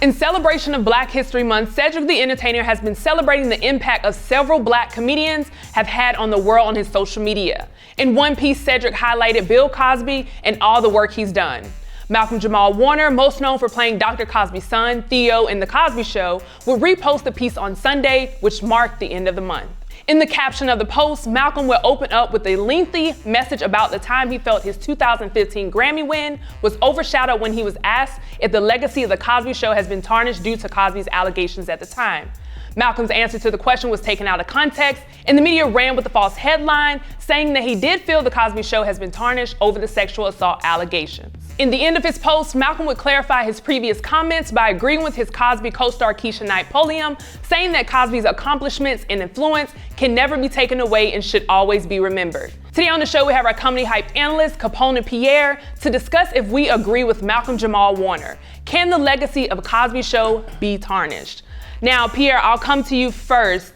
In celebration of Black History Month, Cedric the Entertainer has been celebrating the impact of several Black comedians have had on the world on his social media. In one piece, Cedric highlighted Bill Cosby and all the work he's done. Malcolm-Jamal Warner, most known for playing Dr. Cosby's son, Theo, in The Cosby Show, would repost the piece on Sunday, which marked the end of the month. In the caption of the post, Malcolm will open up with a lengthy message about the time he felt his 2015 Grammy win was overshadowed when he was asked if the legacy of The Cosby Show has been tarnished due to Cosby's allegations at the time. Malcolm's answer to the question was taken out of context, and the media ran with the false headline, saying that he did feel The Cosby Show has been tarnished over the sexual assault allegations. In the end of his post, Malcolm would clarify his previous comments by agreeing with his Cosby co-star Keisha Knight-Pulliam, saying that Cosby's accomplishments and influence can never be taken away and should always be remembered. Today on the show, we have our comedy hype analyst, Capone Pierre, to discuss if we agree with Malcolm-Jamal Warner. Can the legacy of Cosby Show be tarnished? Now, Pierre, I'll come to you first.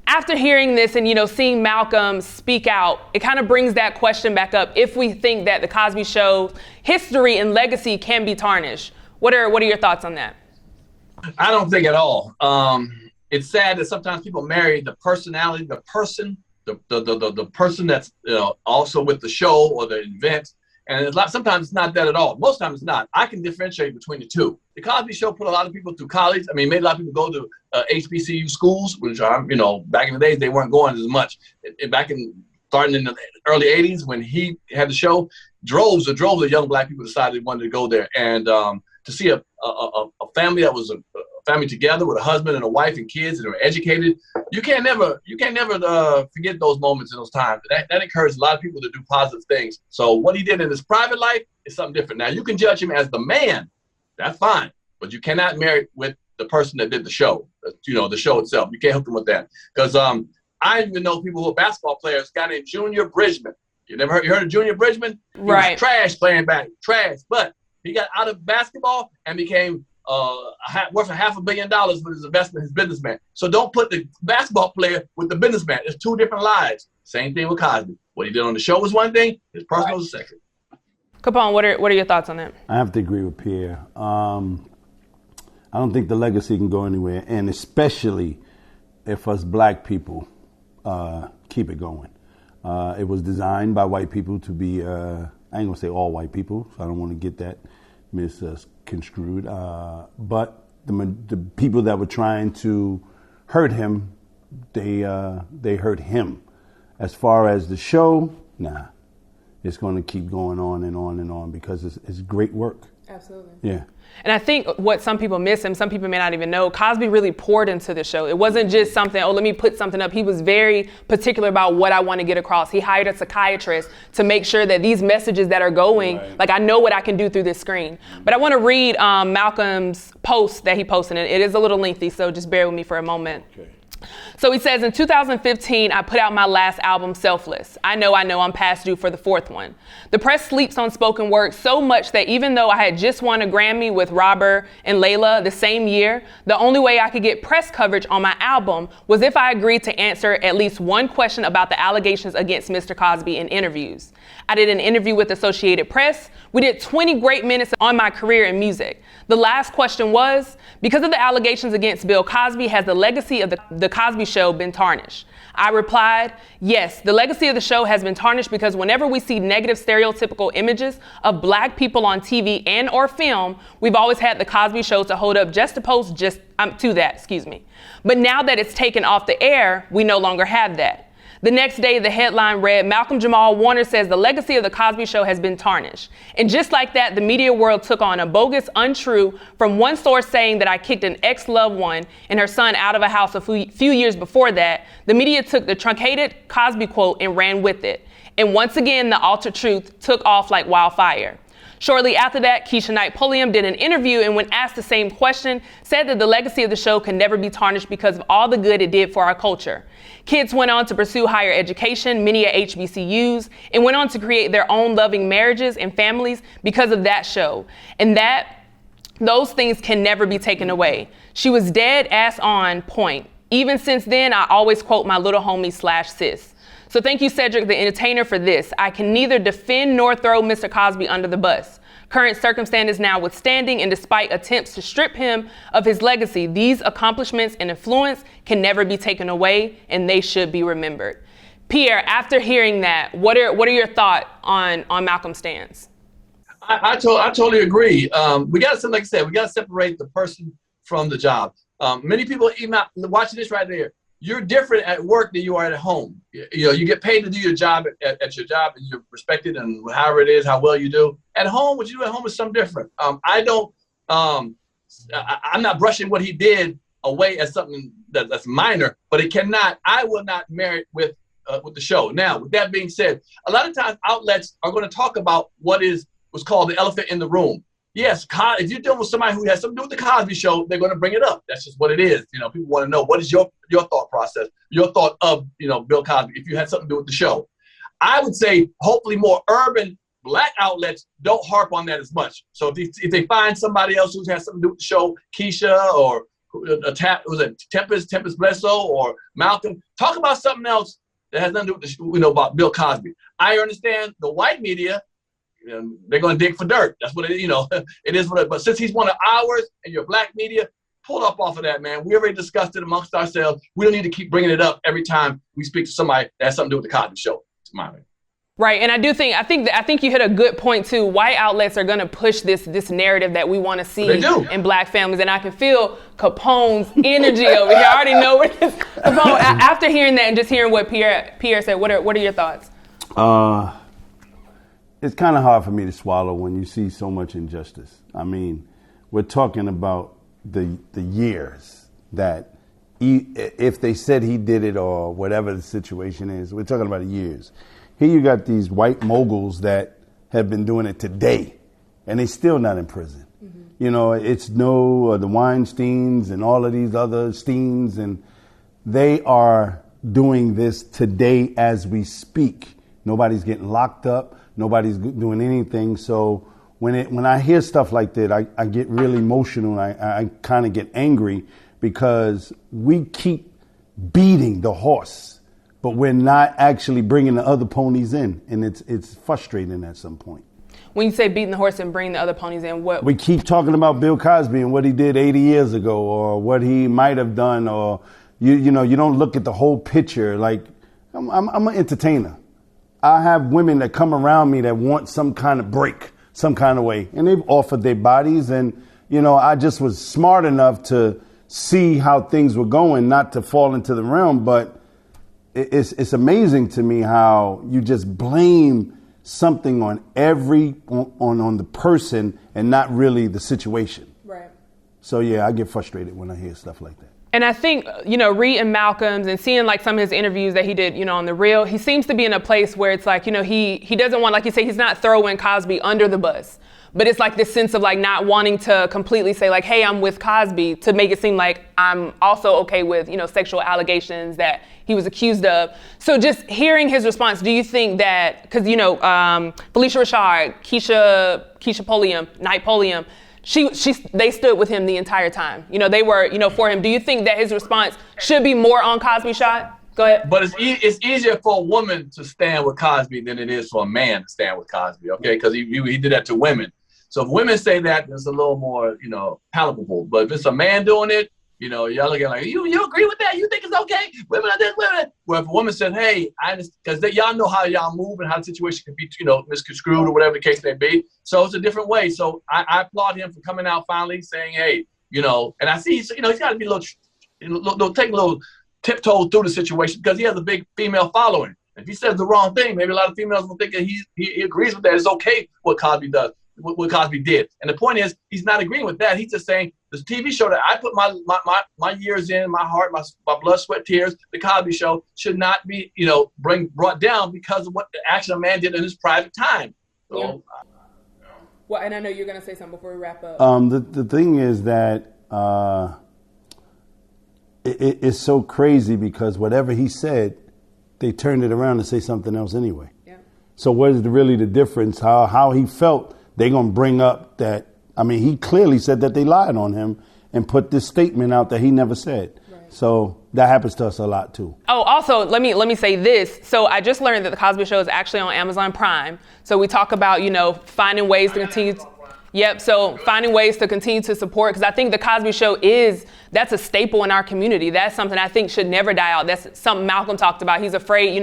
After hearing this and, seeing Malcolm speak out, it kind of brings that question back up. If we think that the Cosby Show history and legacy can be tarnished, what are your thoughts on that? I don't think at all. It's sad that sometimes people marry the personality, the person that's also with the show or the event. And sometimes it's not that at all. Most times it's not. I can differentiate between the two. The Cosby Show put a lot of people through college. I mean, made a lot of people go to HBCU schools, which are, back in the days, they weren't going as much. Starting in the early 80s, when he had the show, droves of young Black people decided they wanted to go there. And to see a family that was a family together with a husband and a wife and kids and they were educated, you can't never forget those moments and those times. That encouraged a lot of people to do positive things. So what he did in his private life is something different. Now, you can judge him as the man. That's fine. But you cannot marry with the person that did the show, the show itself. You can't hook him with that. Because I even know people who are basketball players, a guy named Junior Bridgman. You heard of Junior Bridgman? Right. He was trash playing back, trash. But he got out of basketball and became worth $500 million for his investment, his businessman. So don't put the basketball player with the businessman. It's two different lives. Same thing with Cosby. What he did on the show was one thing, his personal was the second. Capone, what are your thoughts on that? I have to agree with Pierre. I don't think the legacy can go anywhere, and especially if us Black people keep it going. It was designed by white people to be, I ain't gonna say all white people, so I don't want to get that misconstrued. But the people that were trying to hurt him, they hurt him. As far as the show, nah, it's going to keep going on and on and on because it's great work. Absolutely. Yeah. And I think what some people miss, and some people may not even know, Cosby really poured into the show. It wasn't just something, let me put something up. He was very particular about what I want to get across. He hired a psychiatrist to make sure that these messages that are going, I know what I can do through this screen. But I want to read Malcolm's post that he posted. It is a little lengthy, so just bear with me for a moment. Okay. So he says, in 2015, I put out my last album, Selfless. I know, I'm past due for the fourth one. The press sleeps on spoken word so much that even though I had just won a Grammy with Robert and Layla the same year, the only way I could get press coverage on my album was if I agreed to answer at least one question about the allegations against Mr. Cosby in interviews. I did an interview with Associated Press. We did 20 great minutes on my career in music. The last question was, because of the allegations against Bill Cosby, has the legacy of the Cosby Show been tarnished? I replied, yes, the legacy of the show has been tarnished because whenever we see negative stereotypical images of Black people on TV and or film, we've always had the Cosby Show to hold up just to post to that. But now that it's taken off the air, we no longer have that. The next day, the headline read, Malcolm-Jamal Warner says the legacy of the Cosby Show has been tarnished. And just like that, the media world took on a bogus untrue from one source saying that I kicked an ex-loved one and her son out of a house a few years before that. The media took the truncated Cosby quote and ran with it. And once again, the altered truth took off like wildfire. Shortly after that, Keisha Knight-Pulliam did an interview and when asked the same question, said that the legacy of the show can never be tarnished because of all the good it did for our culture. Kids went on to pursue higher education, many at HBCUs, and went on to create their own loving marriages and families because of that show. And those things can never be taken away. She was dead ass on point. Even since then, I always quote my little homie / sis. So thank you, Cedric the Entertainer, for this. I can neither defend nor throw Mr. Cosby under the bus. Current circumstances notwithstanding, and despite attempts to strip him of his legacy, these accomplishments and influence can never be taken away, and they should be remembered. Pierre, after hearing that, what are your thoughts on Malcolm's stance? I totally agree. We got to, like I said, we got to separate the person from the job. Many people, even watching this right there, you're different at work than you are at home. You get paid to do your job at your job, and you're respected, and however it is, how well you do. At home, what you do at home is something different. I'm not brushing what he did away as something that's minor, but I will not merit with the show. Now, with that being said, a lot of times outlets are going to talk about what's called the elephant in the room. Yes, if you're dealing with somebody who has something to do with the Cosby Show, they're going to bring it up. That's just what it is. People want to know, what is your thought process, your thought of, Bill Cosby, if you had something to do with the show. I would say hopefully more urban Black outlets don't harp on that as much. So if they find somebody else who has something to do with the show, Keisha or Tempest Bledsoe or Malcolm, talk about something else that has nothing to do with the show, about Bill Cosby. I understand the white media, they're going to dig for dirt. That's what it is, it is what it is. But since he's one of ours and your Black media, pull up off of that, man. We already discussed it amongst ourselves. We don't need to keep bringing it up every time we speak to somebody that has something to do with the Cosby Show. It's my opinion. Right, and I think you hit a good point too. White outlets are going to push this narrative that we want to see in Black families, and I can feel Capone's energy over here. I already know what it is. Capone, after hearing that and just hearing what Pierre said, what are your thoughts? It's kind of hard for me to swallow when you see so much injustice. I mean, we're talking about the years that if they said he did it or whatever the situation is, we're talking about years. Here you got these white moguls that have been doing it today, and they still not in prison. Mm-hmm. It's the Weinsteins and all of these other Steins, and they are doing this today as we speak. Nobody's getting locked up. Nobody's doing anything. So when I hear stuff like that, I get really emotional. I kind of get angry because we keep beating the horse, but we're not actually bringing the other ponies in, and it's frustrating at some point. When you say beating the horse and bringing the other ponies in, what? We keep talking about Bill Cosby and what he did 80 years ago, or what he might have done, or you don't look at the whole picture. Like I'm an entertainer. I have women that come around me that want some kind of break, some kind of way, and they've offered their bodies, and I just was smart enough to see how things were going, not to fall into the realm, but it's amazing to me how you just blame something on on the person and not really the situation. Right. So yeah, I get frustrated when I hear stuff like that. And I think, reading Malcolm's and seeing like some of his interviews that he did, on The Real, he seems to be in a place where it's like, he doesn't want, like you say, he's not throwing Cosby under the bus. But it's like this sense of like not wanting to completely say like, hey, I'm with Cosby, to make it seem like I'm also okay with, sexual allegations that he was accused of. So just hearing his response, do you think that, because, Felicia Rashad, Keisha Pulliam, Knight Pulliam, they stood with him the entire time. They were, for him. Do you think that his response should be more on Cosby shot? Go ahead. But it's easier for a woman to stand with Cosby than it is for a man to stand with Cosby, okay? Because he did that to women. So if women say that, it's a little more, palatable. But if it's a man doing it, y'all look at like, you agree with that? You think it's okay? Women are this, women. Well, if a woman said, hey, because y'all know how y'all move and how the situation can be, misconstrued or whatever the case may be. So it's a different way. So I applaud him for coming out finally saying, hey, and I see, he's got to be take a little tiptoe through the situation because he has a big female following. If he says the wrong thing, maybe a lot of females will think that he agrees with that. It's okay what Cosby does. What Cosby did. And the point is, he's not agreeing with that. He's just saying, this TV show that I put my years in, my heart, my blood, sweat, tears, the Cosby Show should not be, brought down because of what the action a man did in his private time. So, yeah. Well, and I know you're going to say something before we wrap up. The thing is that it's so crazy because whatever he said, they turned it around to say something else anyway. Yeah. So what is really the difference? How he felt? They're going to bring up that, he clearly said that they lied on him and put this statement out that he never said. Right. So that happens to us a lot too. Oh, also, let me say this. So I just learned that the Cosby Show is actually on Amazon Prime. So we talk about, finding ways to continue. Yep, so finding ways to continue to support, because I think the Cosby Show that's a staple in our community. That's something I think should never die out. That's something Malcolm talked about. He's afraid,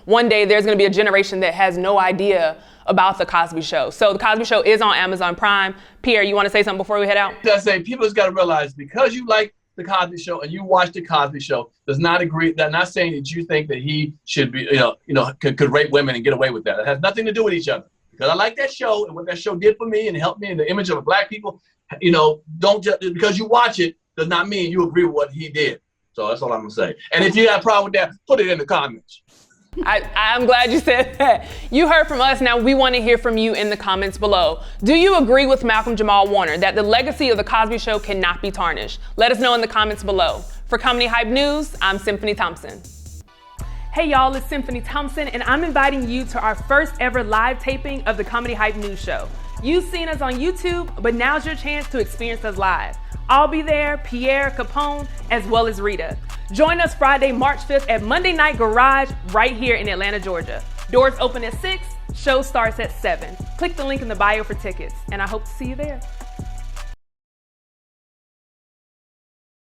one day there's going to be a generation that has no idea about the Cosby Show. So the Cosby Show is on Amazon Prime. Pierre, you want to say something before we head out? I say people just got to realize, because you like the Cosby Show and you watch the Cosby Show, does not agree. They're not saying that you think that he should be, could rape women and get away with that. It has nothing to do with each other. Because I like that show and what that show did for me and helped me in the image of black people. Don't just because you watch it does not mean you agree with what he did. So that's all I'm gonna say. And if you got a problem with that, put it in the comments. I'm glad you said that. You heard from us. Now we want to hear from you in the comments below. Do you agree with Malcolm-Jamal Warner that the legacy of the Cosby Show cannot be tarnished? Let us know in the comments below. For Comedy Hype News, I'm Symphony Thompson. Hey y'all, it's Symphony Thompson, and I'm inviting you to our first ever live taping of the Comedy Hype News Show. You've seen us on YouTube, but now's your chance to experience us live. I'll be there, Pierre, Capone, as well as Rita. Join us Friday, March 5th at Monday Night Garage right here in Atlanta, Georgia. Doors open at 6, show starts at 7. Click the link in the bio for tickets, and I hope to see you there.